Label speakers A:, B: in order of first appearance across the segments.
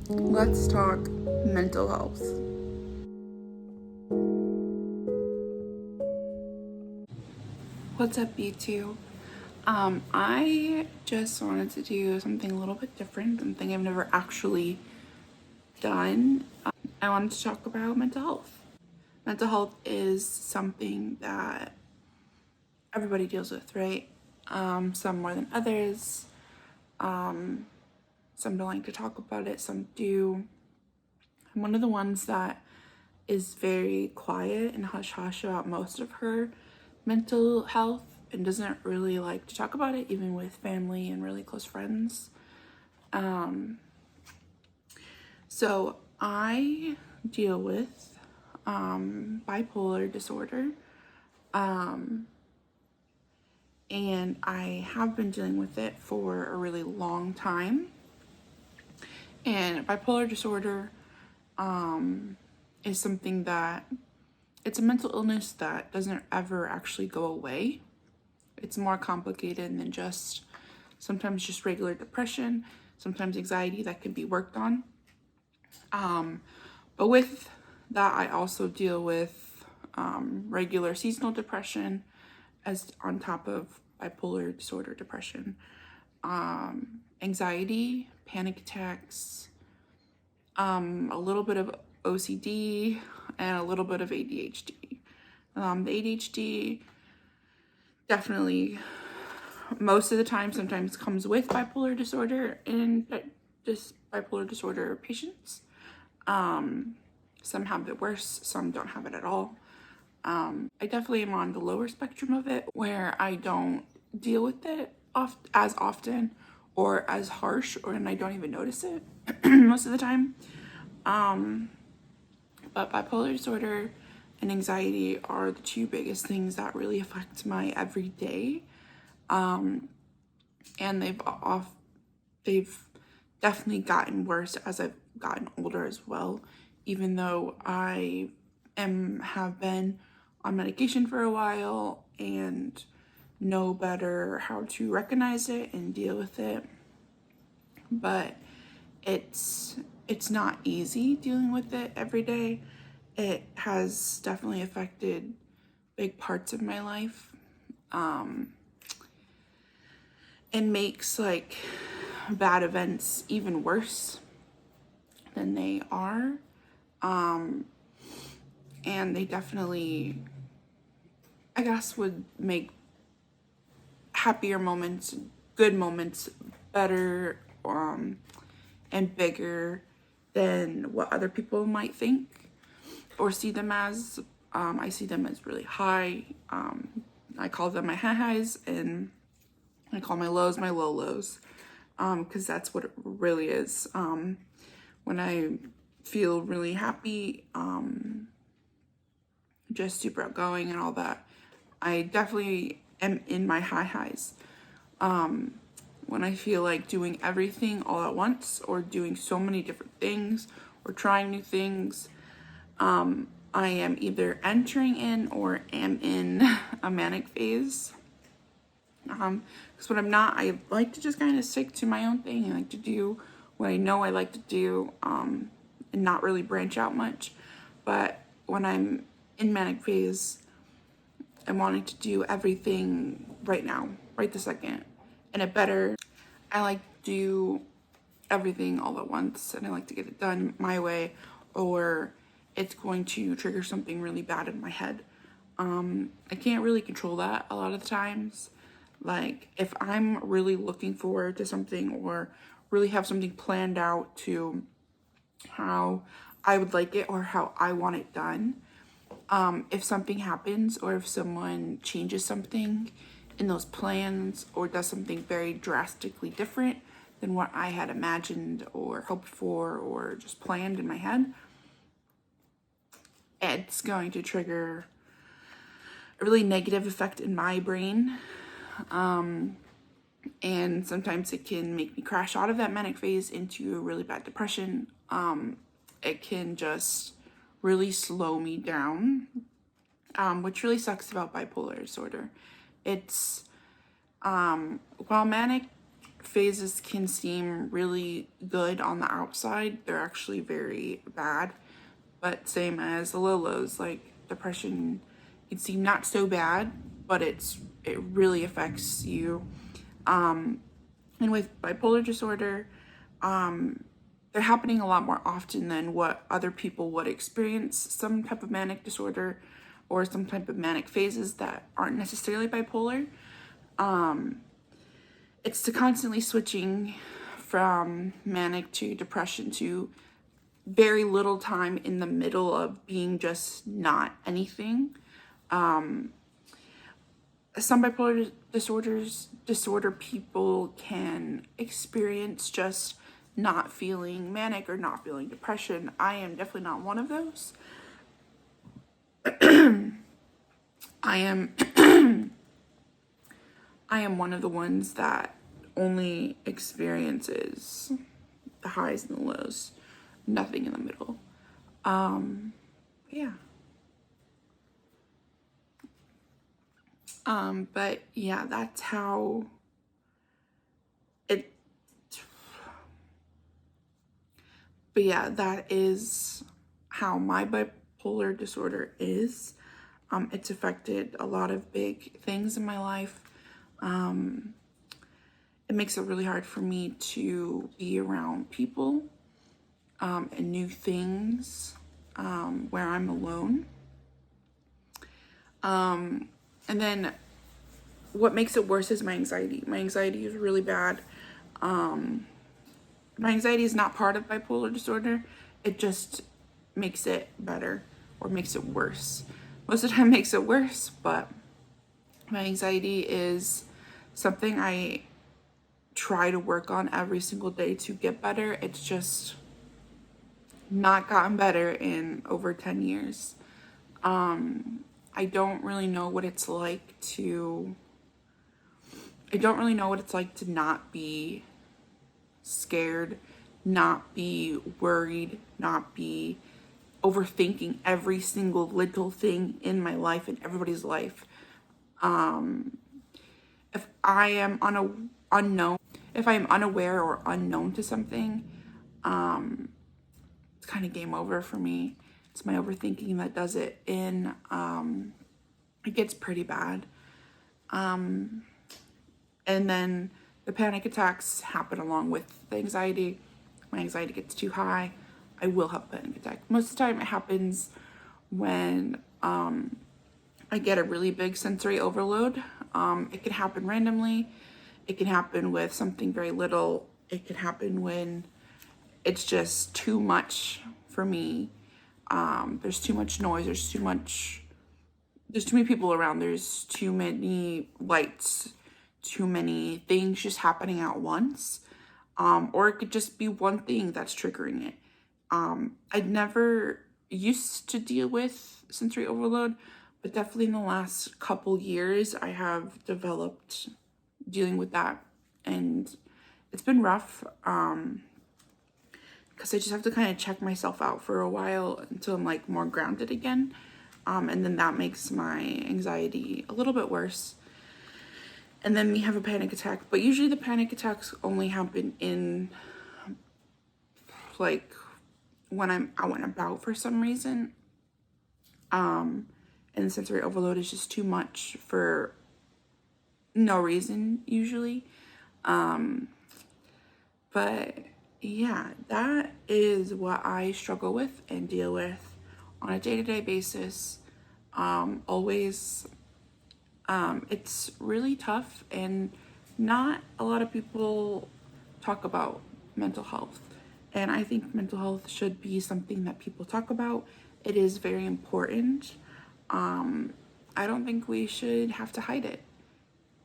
A: Let's talk mental health. What's up, B2? I just wanted to do something a little bit different, something I've never actually done. I wanted to talk about mental health. Mental health is something that everybody deals with, right? Some more than others. Some don't like to talk about it, some do. I'm one of the ones that is very quiet and hush hush about most of her mental health and doesn't really like to talk about it, even with family and really close friends. So I deal with bipolar disorder, and I have been dealing with it for a really long time. And bipolar disorder is something that it's a mental illness that doesn't ever actually go away. It's more complicated than just sometimes just regular depression, sometimes anxiety that can be worked on. But with that, I also deal with regular seasonal depression as on top of bipolar disorder depression, anxiety, panic attacks, a little bit of OCD, and a little bit of ADHD. The ADHD definitely most of the time sometimes comes with bipolar disorder and just bipolar disorder patients. Some have it worse, some don't have it at all. I definitely am on the lower spectrum of it where I don't deal with it as often or as harsh, and I don't even notice it most of the time. But bipolar disorder and anxiety are the two biggest things that really affect my everyday. And they've definitely gotten worse as I've gotten older as well, even though I have been on medication for a while and know better how to recognize it and deal with it. But it's not easy dealing with it every day. It has definitely affected big parts of my life. It makes like bad events even worse than they are. And they definitely, I guess, would make happier moments, good moments better, and bigger than what other people might think or see them as. I see them as really high. I call them my high highs, and I call my lows my low lows, because that's what it really is. When I feel really happy, just super outgoing and all that, I definitely am in my high highs. When I feel like doing everything all at once or doing so many different things or trying new things, I am either entering in or am in a manic phase. Because when I'm not, I like to just kind of stick to my own thing. I like to do what I know I like to do, and not really branch out much. But when I'm in manic phase, I'm wanting to do everything right now, right this second, and it better. I like to do everything all at once, and I like to get it done my way, or it's going to trigger something really bad in my head. I can't really control that a lot of the times. Like, if I'm really looking forward to something or really have something planned out to how I would like it or how I want it done, if something happens or if someone changes something in those plans or does something very drastically different than what I had imagined or hoped for or just planned in my head, it's going to trigger a really negative effect in my brain. And sometimes it can make me crash out of that manic phase into a really bad depression. It can just really slow me down, which really sucks about bipolar disorder. It's, while manic phases can seem really good on the outside, they're actually very bad. But same as the low lows, like depression can seem not so bad, but it really affects you. And with bipolar disorder, they're happening a lot more often than what other people would experience some type of manic disorder or some type of manic phases that aren't necessarily bipolar. It's the constantly switching from manic to depression to very little time in the middle of being just not anything. Some bipolar disorder people can experience just not feeling manic or not feeling depression. I am definitely not one of those. I am I am one of the ones that only experiences the highs and the lows, nothing in the middle. Yeah. But yeah, that's how it, but yeah, that is how my bipolar disorder is. It's affected a lot of big things in my life. It makes it really hard for me to be around people, and new things, where I'm alone. And then what makes it worse is my anxiety. My anxiety is really bad. My anxiety is not part of bipolar disorder. It just makes it better or makes it worse. Most of the time it makes it worse, but my anxiety is something I try to work on every single day to get better. It's just not gotten better in over 10 years. I don't really know what it's like to not be scared, not be worried, not be overthinking every single little thing in my life and everybody's life. If I am unaware or unknown to something, it's kind of game over for me. It's my overthinking that does it, and it gets pretty bad. And then the panic attacks happen along with the anxiety. My anxiety gets too high, I will have a panic attack. Most of the time it happens when I get a really big sensory overload. It can happen randomly. It can happen with something very little. It can happen when it's just too much for me. There's too much noise. There's too many people around. There's too many lights, too many things just happening at once. Or it could just be one thing that's triggering it. I'd never used to deal with sensory overload, but definitely in the last couple years, I have developed dealing with that. And it's been rough, because I just have to kind of check myself out for a while until I'm like more grounded again. And then that makes my anxiety a little bit worse. And then we have a panic attack, but usually the panic attacks only happen in like when I'm out and about for some reason. And the sensory overload is just too much for no reason usually. But yeah, that is what I struggle with and deal with on a day-to-day basis. Always, it's really tough, and not a lot of people talk about mental health. And I think mental health should be something that people talk about. It is very important. I don't think we should have to hide it.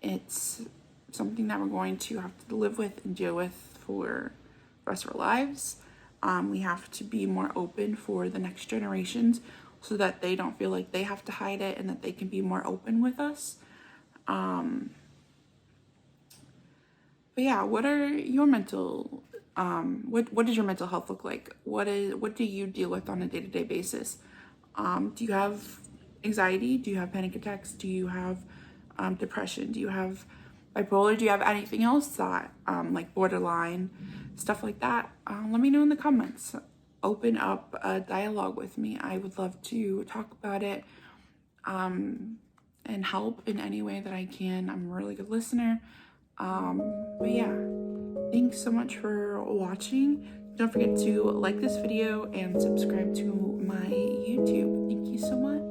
A: It's something that we're going to have to live with and deal with for the rest of our lives. We have to be more open for the next generations so that they don't feel like they have to hide it and that they can be more open with us. But yeah, what are your mental, what does your mental health look like? What do you deal with on a day-to-day basis? Do you have anxiety? Do you have panic attacks? Do you have depression? Do you have bipolar? Do you have anything else that, like borderline, stuff like that? Let me know in the comments. Open up a dialogue with me. I would love to talk about it and help in any way that I can. I'm a really good listener. But yeah, thanks so much for watching. Don't forget to like this video and subscribe to my YouTube. Thank you so much.